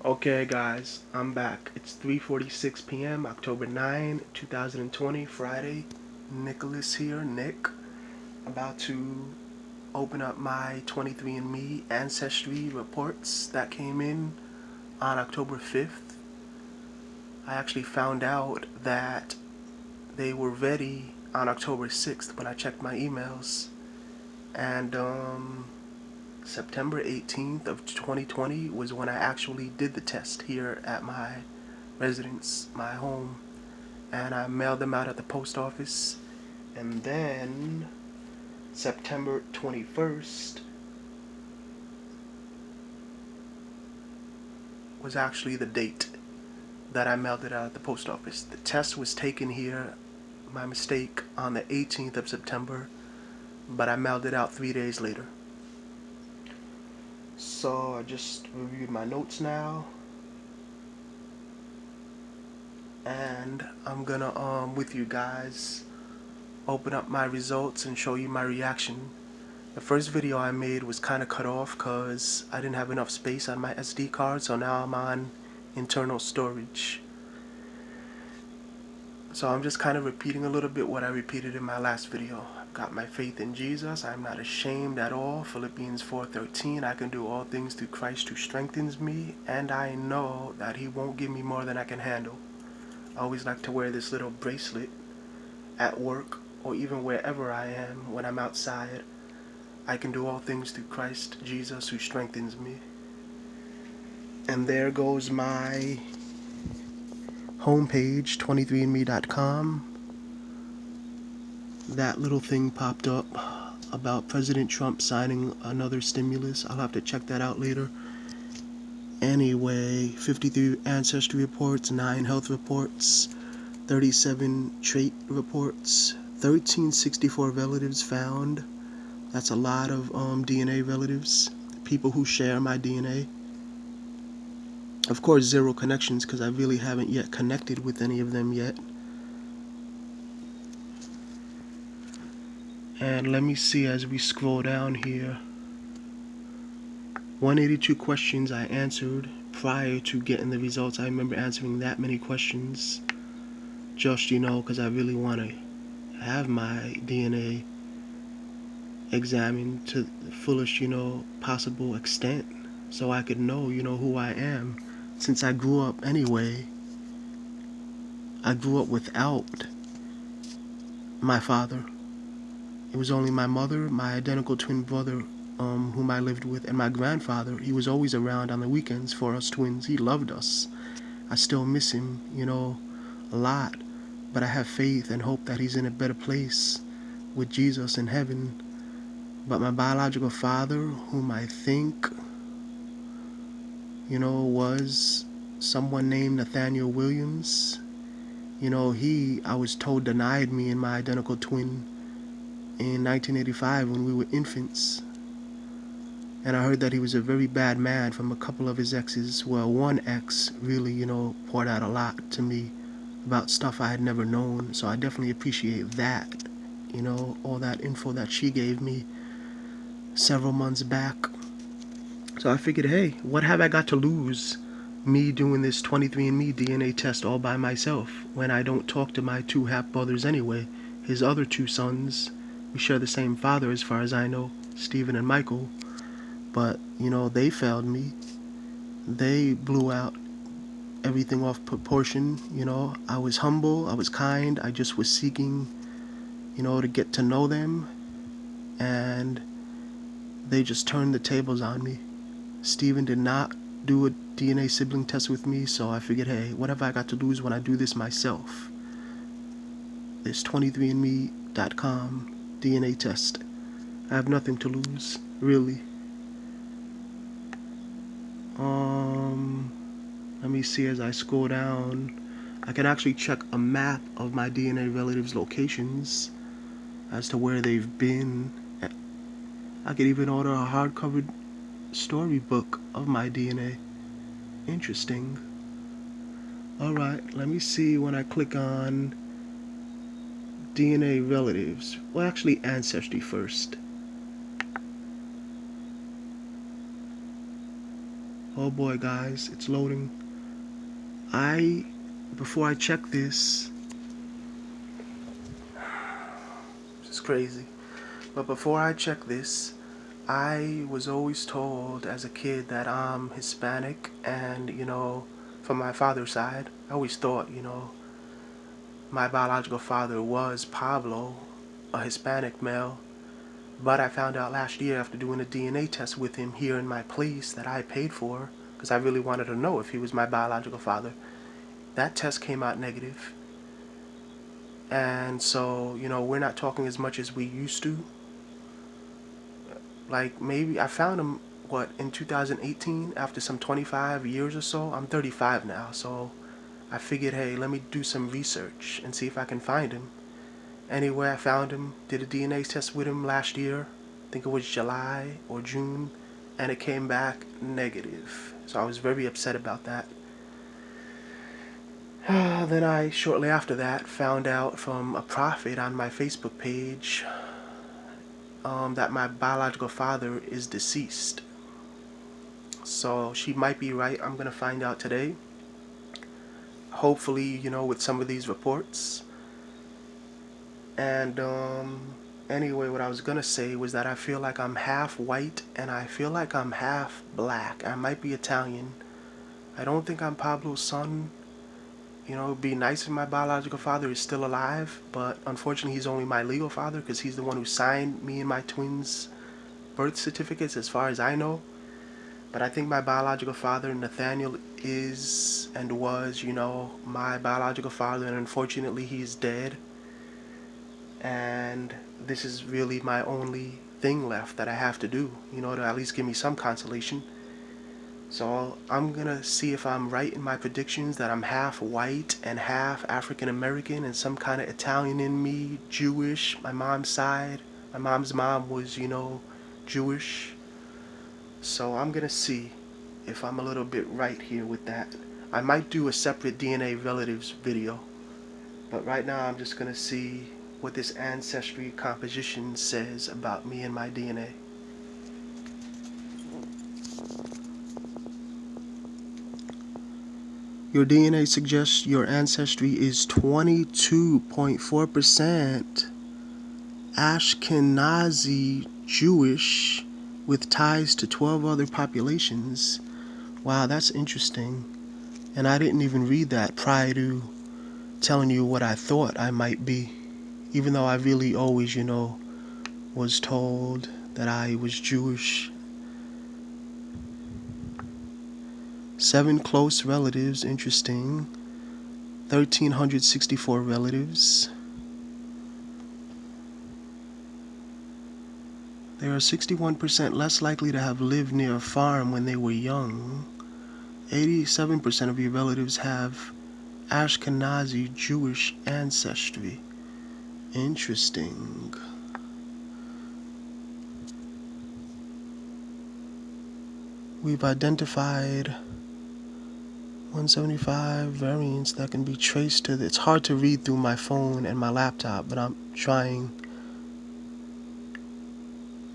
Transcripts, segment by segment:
Okay guys, I'm back. It's 3:46 p.m. October 9, 2020, Friday. Nicholas here, Nick, about to open up my 23andMe ancestry reports that came in on October 5th. I actually found out that they were ready on October 6th when I checked my emails. And September 18th of 2020 was when I actually did the test here at my residence, my home, and I mailed them out at the post office. And then September 21st was actually the date that I mailed it out at the post office. The test was taken here, my mistake, on the 18th of September, but I mailed it out 3 days later. So I just reviewed my notes now, and I'm gonna with you guys open up my results and show you my reaction. The first video I made was kind of cut off because I didn't have enough space on my SD card, so now I'm on internal storage. So I'm just kind of repeating a little bit what I repeated in my last video. I've got my faith in Jesus. I'm not ashamed at all. Philippians 4:13. I can do all things through Christ who strengthens me, and I know that He won't give me more than I can handle. I always like to wear this little bracelet at work or even wherever I am when I'm outside. I can do all things through Christ Jesus who strengthens me. And there goes my homepage, 23andme.com. That little thing popped up about President Trump signing another stimulus. I'll have to check that out later. Anyway, 53 ancestry reports, 9 health reports, 37 trait reports, 1364 relatives found. That's a lot of DNA relatives, people who share my DNA. Of course, 0 connections because I really haven't yet connected with any of them yet. And let me see as we scroll down here. 182 questions I answered prior to getting the results. I remember answering that many questions just, because I really want to have my DNA examined to the fullest, possible extent so I could know, who I am. Since I grew up anyway, I grew up without my father. It was only my mother, my identical twin brother, whom I lived with, and my grandfather. He was always around on the weekends for us twins. He loved us. I still miss him, a lot. But I have faith and hope that he's in a better place with Jesus in heaven. But my biological father, whom I think, was someone named Nathaniel Williams, I was told denied me and my identical twin in 1985 when we were infants. And I heard that he was a very bad man from a couple of his exes. Well, one ex really, poured out a lot to me about stuff I had never known. So I definitely appreciate that, all that info that she gave me several months back. So I figured, hey, what have I got to lose? Me doing this 23andMe DNA test all by myself when I don't talk to my 2 half-brothers anyway. His other 2 sons, we share the same father as far as I know, Stephen and Michael. But, they failed me. They blew out everything off proportion. I was humble, I was kind, I just was seeking, to get to know them. And they just turned the tables on me. Stephen did not do a DNA sibling test with me, so I figured, hey, what have I got to lose when I do this myself? This 23andme.com DNA test. I have nothing to lose, really. Let me see as I scroll down. I can actually check a map of my DNA relatives' locations as to where they've been. I could even order a hardcover storybook of my DNA. Interesting. Alright, let me see when I click on DNA relatives. Well, actually, ancestry first. Oh boy, guys, it's loading. Before I check this, it's crazy. But before I check this, I was always told as a kid that I'm Hispanic, and from my father's side, I always thought, my biological father was Pablo, a Hispanic male. But I found out last year after doing a DNA test with him here in my place that I paid for, because I really wanted to know if he was my biological father. That test came out negative. And so, we're not talking as much as we used to. Like, maybe I found him, in 2018, after some 25 years or so. I'm 35 now, so I figured, hey, let me do some research and see if I can find him. Anyway, I found him, did a DNA test with him last year. I think it was July or June, and it came back negative. So I was very upset about that. Then I, shortly after that, found out from a prophet on my Facebook page that my biological father is deceased. So she might be right. I'm going to find out today. Hopefully, with some of these reports. And anyway, what I was going to say was that I feel like I'm half white and I feel like I'm half black. I might be Italian. I don't think I'm Pablo's son. It'd be nice if my biological father is still alive, but unfortunately he's only my legal father because he's the one who signed me and my twins' birth certificates as far as I know. But I think my biological father, Nathaniel, is and was, my biological father, and unfortunately he's dead. And this is really my only thing left that I have to do, to at least give me some consolation. So I'm going to see if I'm right in my predictions that I'm half white and half African American and some kind of Italian in me, Jewish, my mom's side. My mom's mom was, Jewish. So I'm going to see if I'm a little bit right here with that. I might do a separate DNA relatives video. But right now I'm just going to see what this ancestry composition says about me and my DNA. Your DNA suggests your ancestry is 22.4% Ashkenazi Jewish with ties to 12 other populations. Wow, that's interesting. And I didn't even read that prior to telling you what I thought I might be. Even though I really always, was told that I was Jewish. 7 close relatives, interesting. 1,364 relatives. They are 61% less likely to have lived near a farm when they were young. 87% of your relatives have Ashkenazi Jewish ancestry. Interesting. We've identified 175 variants that can be traced to it's hard to read through my phone and my laptop, but I'm trying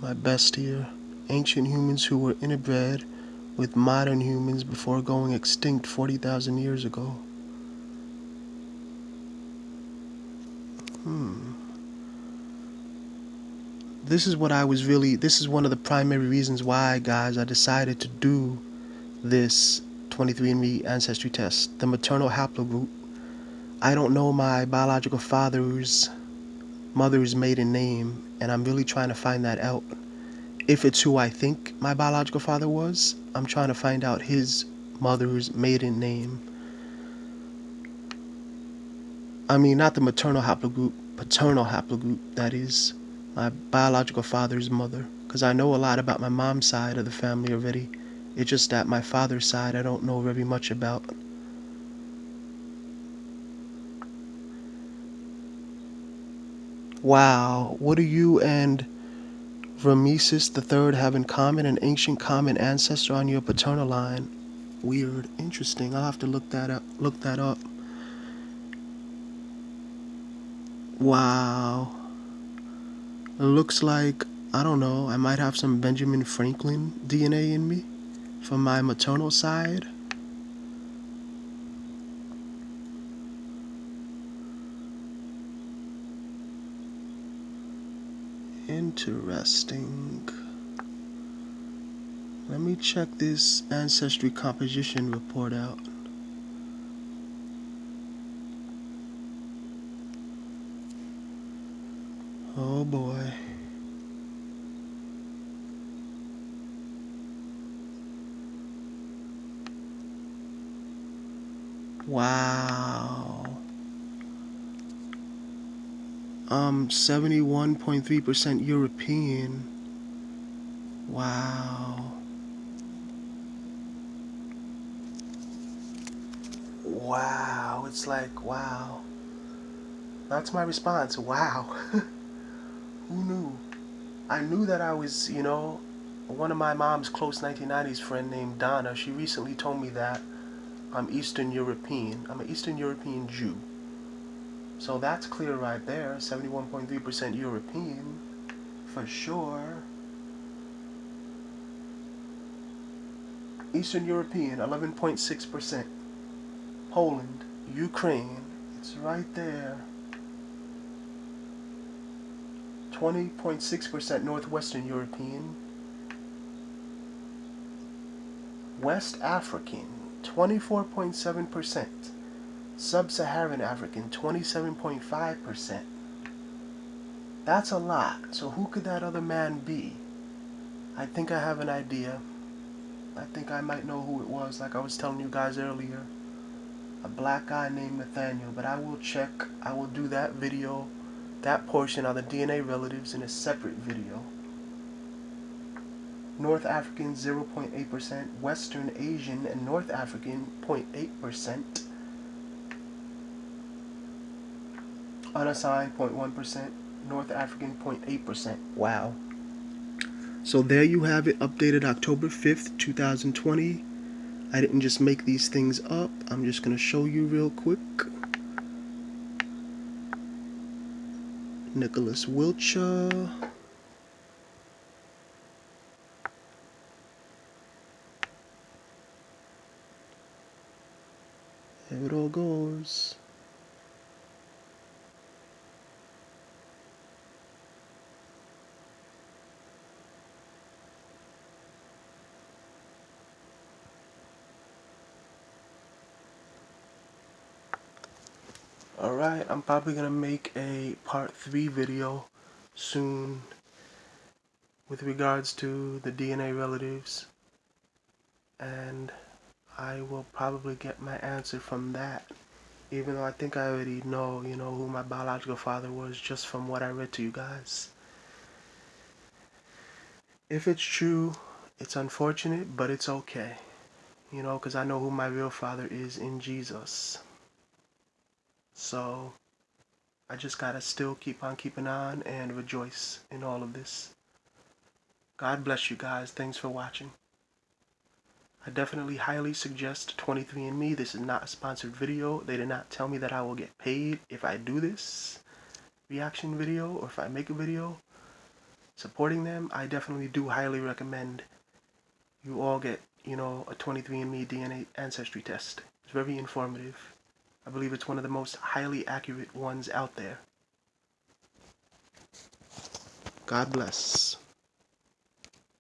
my best here. Ancient humans who were interbred with modern humans before going extinct 40,000 years ago. This is one of the primary reasons why, guys, I decided to do this 23andMe ancestry test. The maternal haplogroup. I don't know my biological father's mother's maiden name, and I'm really trying to find that out. If it's who I think my biological father was, I'm trying to find out his mother's maiden name. I mean, not the maternal haplogroup, paternal haplogroup, that is, my biological father's mother. Because I know a lot about my mom's side of the family already. It's just that my father's side I don't know very much about. Wow, what do you and Rameses III have in common? An ancient common ancestor on your paternal line. Weird. Interesting. I'll have to look that up. Wow. It looks like, I don't know, I might have some Benjamin Franklin DNA in me. from my maternal side. Interesting. Let me check this ancestry composition report out. Oh boy. Wow. 71.3% European. Wow. Wow. It's like, wow. That's my response. Wow. Who knew? I knew that I was, one of my mom's close 1990s friend named Donna, she recently told me that I'm Eastern European. I'm an Eastern European Jew. So that's clear right there. 71.3% European. For sure. Eastern European, 11.6%. Poland, Ukraine, it's right there. 20.6% Northwestern European. West African, 24.7%. Sub-Saharan African, 27.5%. That's a lot. So who could that other man be? I think I have an idea. I think I might know who it was, like I was telling you guys earlier. A black guy named Nathaniel, but I will check. I will do that video, that portion on the DNA relatives in a separate video. North African 0.8%, Western Asian and North African 0.8%, unassigned 0.1%, North African 0.8%. Wow. So there you have it, updated October 5th, 2020. I didn't just make these things up. I'm just going to show you real quick. Nicholas Wiltshire. There it all goes. Alright, I'm probably going to make a part 3 video soon with regards to the DNA relatives, and I will probably get my answer from that, even though I think I already know, who my biological father was just from what I read to you guys. If it's true, it's unfortunate, but it's okay, because I know who my real father is in Jesus. So I just gotta still keep on keeping on and rejoice in all of this. God bless you guys. Thanks for watching. I definitely highly suggest 23andMe. This is not a sponsored video. They did not tell me that I will get paid if I do this reaction video or if I make a video supporting them. I definitely do highly recommend you all get, a 23andMe DNA ancestry test. It's very informative. I believe it's one of the most highly accurate ones out there. God bless.